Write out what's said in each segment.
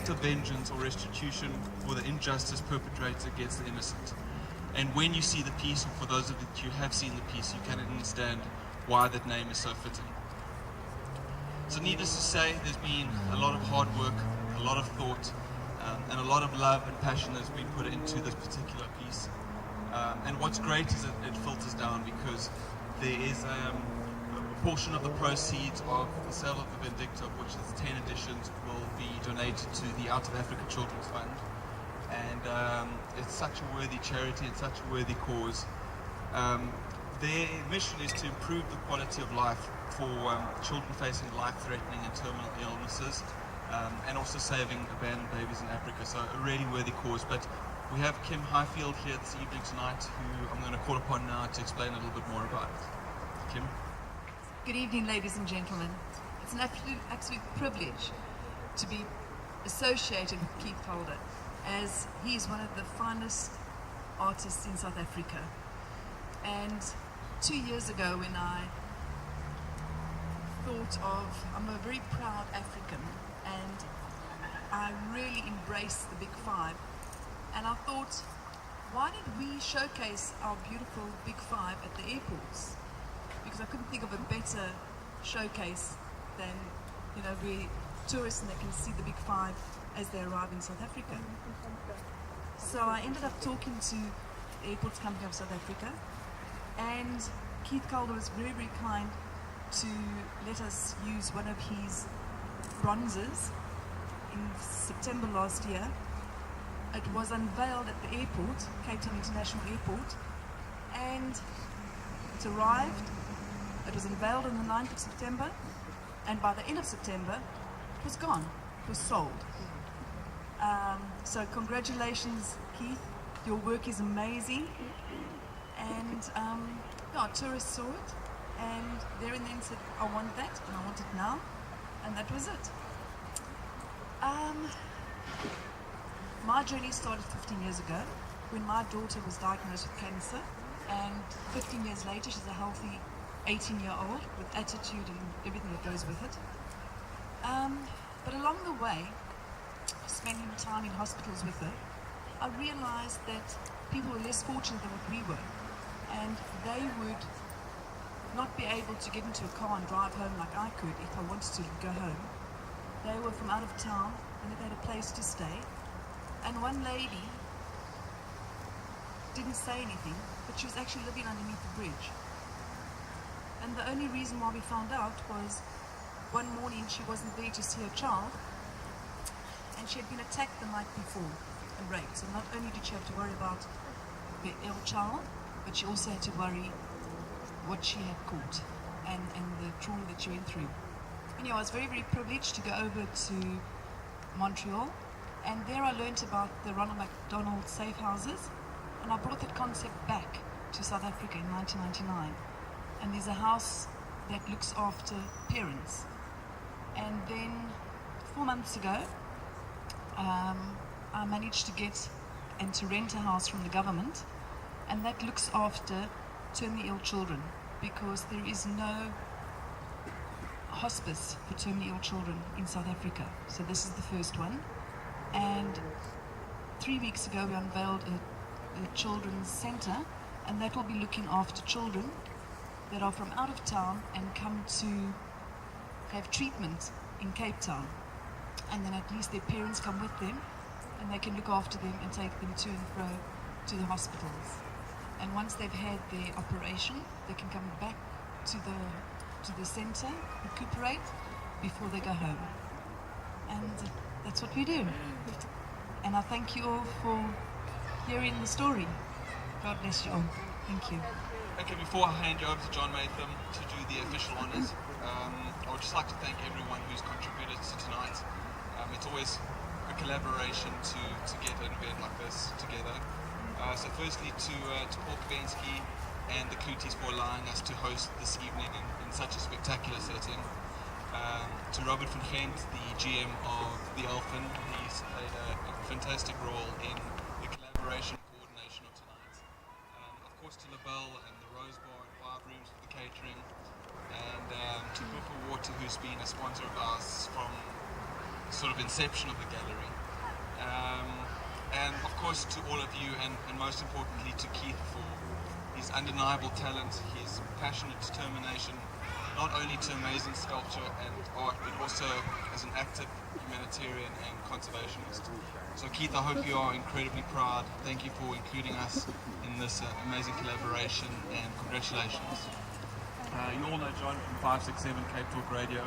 act of vengeance or restitution for the injustice perpetrated against the innocent. And when you see the piece, or for those of you who have seen the piece, you can understand why that name is so fitting. So needless to say, there's been a lot of hard work, a lot of thought, and a lot of love and passion that's been put into this particular piece. And what's great is that it filters down, because there is a portion of the proceeds of the sale of the VINDICTA, which is 10 editions, will be donated to the Out of Africa Children's Fund. And it's such a worthy charity and such a worthy cause. Their mission is to improve the quality of life for children facing life-threatening and terminal illnesses, and also saving abandoned babies in Africa. So a really worthy cause. But we have Kim Highfield here this evening tonight, who I'm going to call upon now to explain a little bit more about it. Kim? Good evening, ladies and gentlemen. It's an absolute privilege to be associated with Keith Calder, as he is one of the finest artists in South Africa. And 2 years ago, when I thought of, I'm a very proud African, and I really embrace the Big Five, and I thought, why did we showcase our beautiful Big Five at the airports? Because I couldn't think of a better showcase than, you know, where tourists and they can see the Big Five as they arrive in South Africa. So I ended up talking to the Airports Company of South Africa, and Keith Calder was very, very kind to let us use one of his bronzes in September last year. It was unveiled at the airport, Cape Town International Airport, and it arrived. It was unveiled on the 9th of September, and by the end of September, it was gone. It was sold. So congratulations, Keith. Your work is amazing. And yeah, tourists saw it, and there and then said, I want that, and I want it now. And that was it. My journey started 15 years ago, when my daughter was diagnosed with cancer, and 15 years later, she's a healthy 18-year-old with attitude and everything that goes with it. But along the way, spending time in hospitals with her, I realized that people were less fortunate than what we were, and they would not be able to get into a car and drive home like I could if I wanted to go home. They were from out of town, and they had a place to stay. And one lady didn't say anything, but she was actually living underneath the bridge. And the only reason why we found out was one morning she wasn't there to see her child, and she had been attacked the night before and raped. So not only did she have to worry about the ill child, but she also had to worry what she had caught and the trauma that she went through. Anyway, I was very, very privileged to go over to Montreal, and there I learned about the Ronald McDonald safe houses, and I brought that concept back to South Africa in 1999. And there's a house that looks after parents. And then 4 months ago, I managed to get and to rent a house from the government, and that looks after terminally ill children, because there is no hospice for terminally ill children in South Africa. So this is the first one. And 3 weeks ago we unveiled a children's centre, and that will be looking after children that are from out of town and come to have treatment in Cape Town. And then at least their parents come with them, and they can look after them and take them to and fro to the hospitals. And once they've had their operation, they can come back to the centre, recuperate before they go home. And that's what we do. And I thank you all for hearing the story. God bless you all. Thank you. Okay, before I hand you over to John Matham to do the official honours, I would just like to thank everyone who's contributed to tonight. It's always a collaboration to get an event like this together. So firstly to Paul Kavensky and the Cluties for allowing us to host this evening in such a spectacular setting. To Robert van Gent, the GM of the Alphen, he's played a fantastic role in the collaboration and coordination of tonight. Of course to LaBelle and the Rose Bar and 5 Rooms for the catering, and to Buffer Water, who's been a sponsor of ours from sort of inception of the gallery. And of course to all of you, and most importantly to Keith for his undeniable talent, his passionate determination, not only to amazing sculpture and art, but also as an active humanitarian and conservationist. So Keith, I hope you are incredibly proud. Thank you for including us in this amazing collaboration, and congratulations. You all know John from 567 Cape Talk Radio.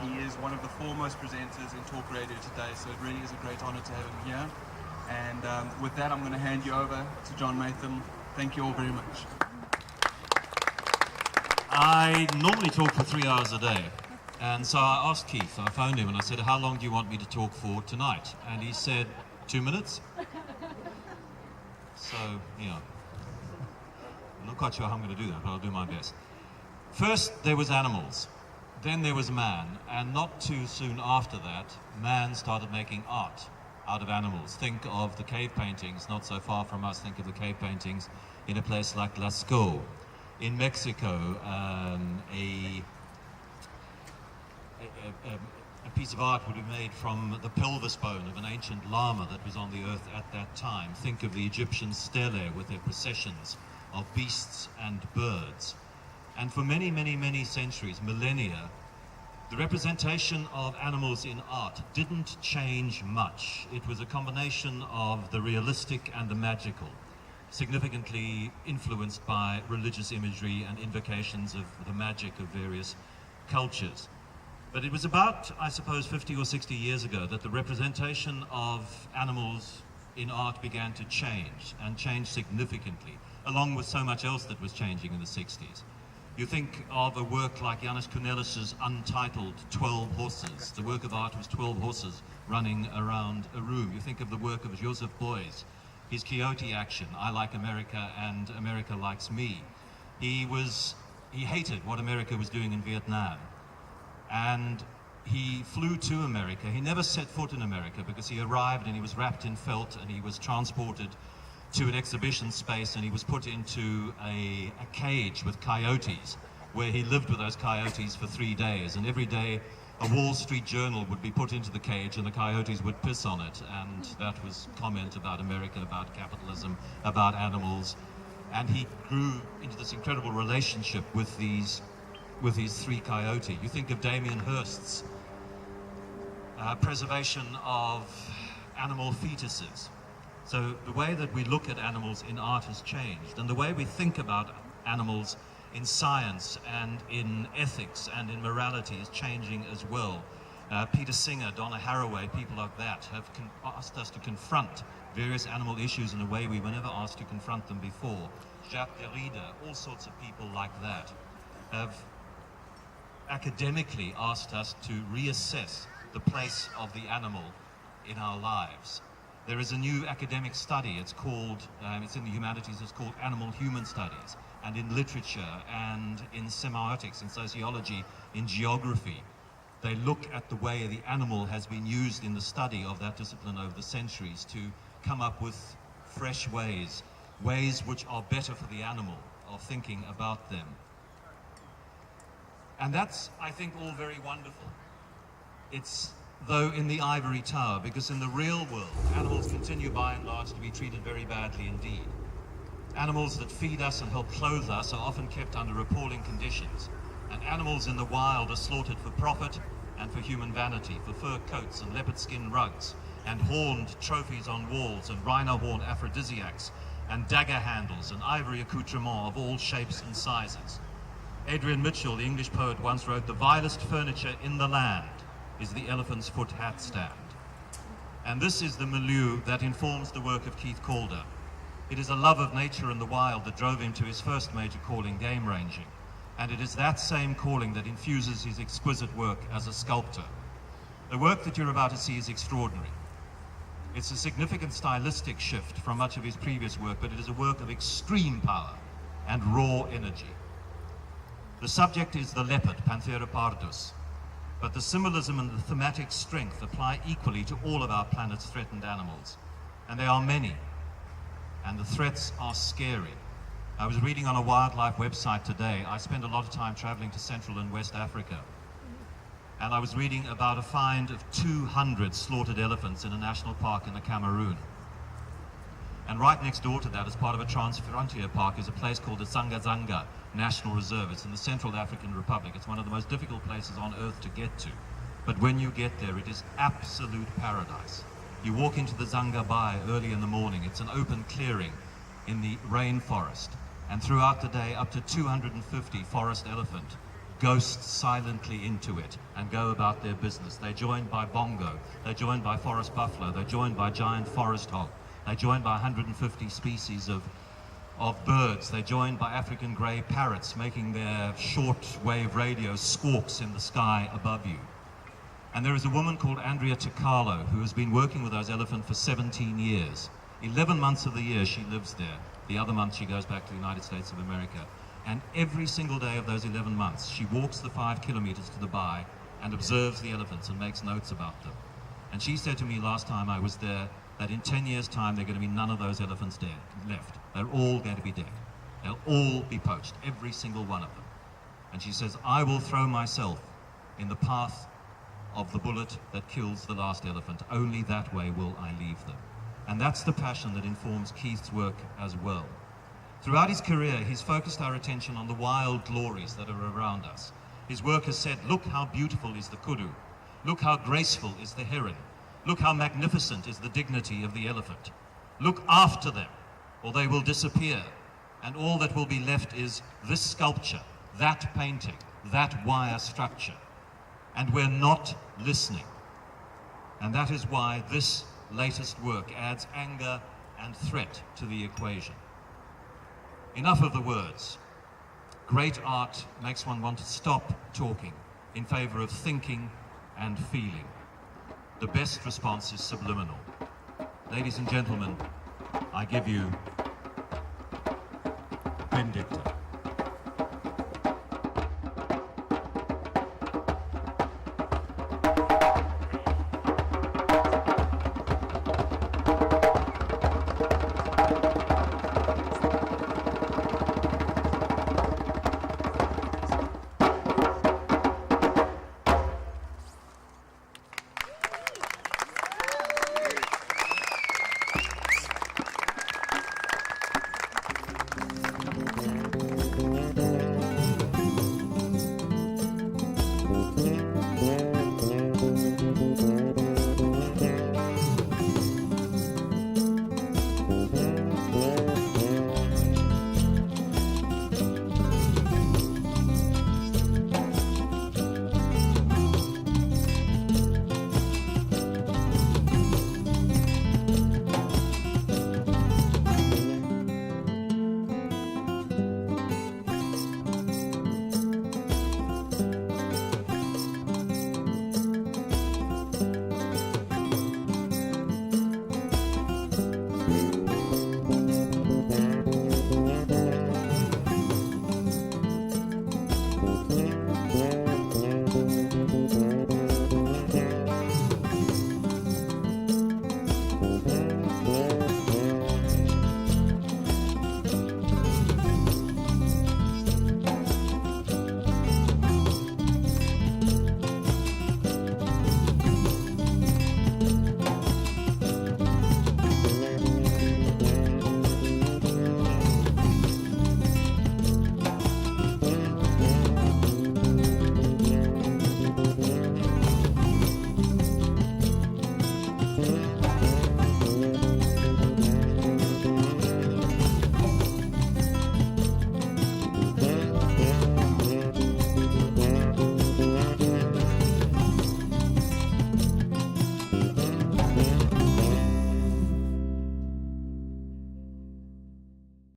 He is one of the foremost presenters in talk radio today, so it really is a great honor to have him here. And with that, I'm going to hand you over to John Matham. Thank you all very much. I normally talk for 3 hours a day, and so I asked Keith, I phoned him and I said, how long do you want me to talk for tonight? And he said, 2 minutes. So, yeah, I'm not quite sure how I'm going to do that, but I'll do my best. First, there was animals, then there was man, and not too soon after that, man started making art out of animals. Think of the cave paintings, not so far from us, think of the cave paintings in a place like Lascaux. In Mexico, a piece of art would be made from the pelvis bone of an ancient llama that was on the earth at that time. Think of the Egyptian stelae with their processions of beasts and birds. And for many, many, many centuries, millennia, the representation of animals in art didn't change much. It was a combination of the realistic and the magical, significantly influenced by religious imagery and invocations of the magic of various cultures. But it was about, I suppose, 50 or 60 years ago that the representation of animals in art began to change, and change significantly, along with so much else that was changing in the 60s. You think of a work like Janus Cornelis's untitled 12 Horses. The work of art was 12 horses running around a room. You think of the work of Joseph Beuys, his Quixote action, I like America and America likes me. He hated what America was doing in Vietnam, and he flew to America. He never set foot in America because he arrived and he was wrapped in felt and he was transported to an exhibition space and he was put into a cage with coyotes, where he lived with those coyotes for 3 days, and every day a Wall Street Journal would be put into the cage and the coyotes would piss on it, and that was comment about America, about capitalism, about animals. And he grew into this incredible relationship with these 3 coyotes. You think of Damien Hirst's preservation of animal fetuses. So the way that we look at animals in art has changed, and the way we think about animals in science and in ethics and in morality is changing as well. Peter Singer, Donna Haraway, people like that have asked us to confront various animal issues in a way we were never asked to confront them before. Jacques Derrida, all sorts of people like that have academically asked us to reassess the place of the animal in our lives. There is a new academic study, it's in the humanities, it's called Animal-Human Studies, and in literature and in semiotics, in sociology, in geography. They look at the way the animal has been used in the study of that discipline over the centuries to come up with fresh ways which are better for the animal, of thinking about them. And that's, I think, all very wonderful. It's though in the ivory tower, because in the real world, animals continue by and large to be treated very badly indeed. Animals that feed us and help clothe us are often kept under appalling conditions, and animals in the wild are slaughtered for profit and for human vanity, for fur coats and leopard skin rugs, and horned trophies on walls, and rhino horn aphrodisiacs, and dagger handles, and ivory accoutrements of all shapes and sizes. Adrian Mitchell, the English poet, once wrote, "The vilest furniture in the land is the elephant's foot hat stand." And this is the milieu that informs the work of Keith Calder. It is a love of nature and the wild that drove him to his first major calling, game ranging. And it is that same calling that infuses his exquisite work as a sculptor. The work that you're about to see is extraordinary. It's a significant stylistic shift from much of his previous work, but it is a work of extreme power and raw energy. The subject is the leopard, Panthera pardus, but the symbolism and the thematic strength apply equally to all of our planet's threatened animals. And they are many, and the threats are scary. I was reading on a wildlife website today. I spend a lot of time traveling to Central and West Africa. and I was reading about a find of 200 slaughtered elephants in a national park in the Cameroon. And right next door to that, as part of a trans-frontier park, is a place called the Zanga-Zanga National Reserve. It's in the Central African Republic. It's one of the most difficult places on earth to get to. But when you get there, it is absolute paradise. You walk into the Zanga Bai early in the morning. It's an open clearing in the rainforest. And throughout the day, up to 250 forest elephant ghost silently into it and go about their business. They're joined by bongo, they're joined by forest buffalo, they're joined by giant forest hog, they're joined by 150 species of birds, they're joined by African grey parrots making their short-wave radio squawks in the sky above you. And there is a woman called Andrea Takalo who has been working with those elephants for 17 years. 11 months of the year she lives there. The other month she goes back to the United States of America. And every single day of those 11 months, she walks the 5 kilometers to the Bai and observes the elephants and makes notes about them. And she said to me last time I was there that in 10 years' time, there are going to be none of those elephants left. They're all going to be dead. They'll all be poached, every single one of them. And she says, I will throw myself in the path of the bullet that kills the last elephant. Only that way will I leave them. And that's the passion that informs Keith's work as well. Throughout his career, he's focused our attention on the wild glories that are around us. His work has said, look how beautiful is the kudu. Look how graceful is the heron. Look how magnificent is the dignity of the elephant. Look after them, or they will disappear. And all that will be left is this sculpture, that painting, that wire structure. And we're not listening. And that is why this latest work adds anger and threat to the equation. Enough of the words. Great art makes one want to stop talking in favor of thinking and feeling. The best response is subliminal. Ladies and gentlemen, I give you VINDICTA.